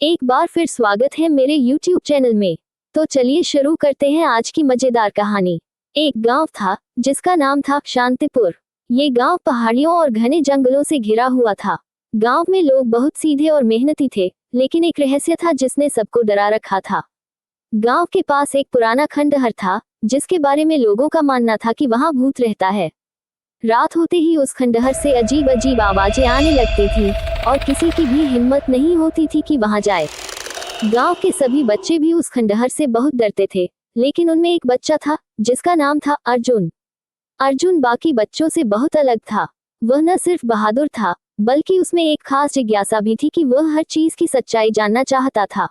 एक बार फिर स्वागत है मेरे YouTube चैनल में। तो चलिए शुरू करते हैं आज की मजेदार कहानी। एक गांव था जिसका नाम था शांतिपुर। ये गांव पहाड़ियों और घने जंगलों से घिरा हुआ था। गांव में लोग बहुत सीधे और मेहनती थे, लेकिन एक रहस्य था जिसने सबको डरा रखा था। गांव के पास एक पुराना खंडहर था, जिसके बारे में लोगों का मानना था कि वहां भूत रहता है। रात होते ही उस खंडहर से अजीब अजीब आवाजें आने लगती थी और किसी की भी हिम्मत नहीं होती थी कि वहां जाए। गांव के सभी बच्चे भी उस खंडहर से बहुत डरते थे, लेकिन उनमें एक बच्चा था जिसका नाम था अर्जुन। अर्जुन बाकी बच्चों से बहुत अलग था। वह न सिर्फ बहादुर था, बल्कि उसमें एक खास जिज्ञासा भी थी कि वह हर चीज की सच्चाई जानना चाहता था।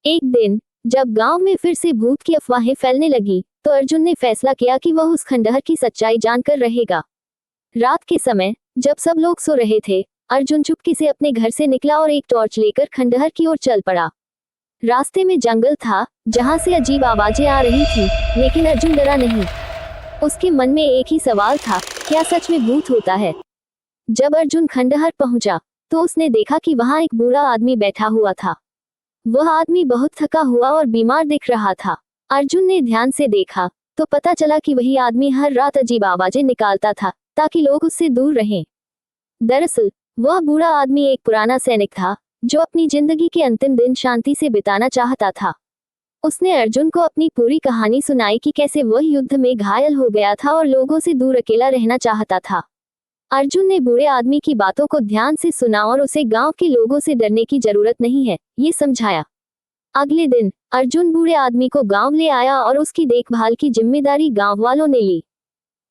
एक दिन जब गांव में फिर से भूत की अफवाहें फैलने लगी, तो अर्जुन ने फैसला किया कि वह उस खंडहर की सच्चाई जानकर रहेगा। रात के समय जब सब लोग सो रहे थे, अर्जुन चुपके से अपने घर से निकला और एक टॉर्च लेकर खंडहर की ओर चल पड़ा। रास्ते में जंगल था जहां से अजीब आवाजें आ रही थी, लेकिन अर्जुन डरा नहीं। उसके मन में एक ही सवाल था, क्या सच में भूत होता है? जब अर्जुन खंडहर पहुंचा तो उसने देखा कि वहां एक बूढ़ा आदमी बैठा हुआ था। वह आदमी बहुत थका हुआ और बीमार दिख रहा था। अर्जुन ने ध्यान से देखा तो पता चला कि वही आदमी हर रात अजीब आवाजें निकालता था ताकि लोग उससे दूर रहें। दरअसल वह बूढ़ा आदमी एक पुराना सैनिक था जो अपनी जिंदगी के अंतिम दिन शांति से बिताना चाहता था। उसने अर्जुन को अपनी पूरी कहानी सुनाई कि कैसे वह युद्ध में घायल हो गया था और लोगों से दूर अकेला रहना चाहता था। अर्जुन ने बूढ़े आदमी की बातों को ध्यान से सुना और उसे गांव के लोगों से डरने की जरूरत नहीं है, ये समझाया। अगले दिन अर्जुन बूढ़े आदमी को गांव ले आया और उसकी देखभाल की जिम्मेदारी गांव वालों ने ली।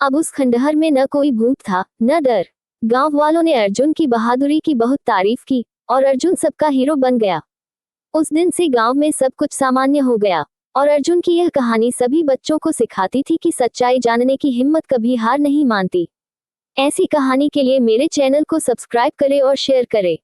अब उस खंडहर में न कोई भूत था, न डर। गांव वालों ने अर्जुन की बहादुरी की बहुत तारीफ की और अर्जुन सबका हीरो बन गया। उस दिन से गांव में सब कुछ सामान्य हो गया और अर्जुन की यह कहानी सभी बच्चों को सिखाती थी कि सच्चाई जानने की हिम्मत कभी हार नहीं मानती। ऐसी कहानी के लिए मेरे चैनल को सब्सक्राइब करें और शेयर करें।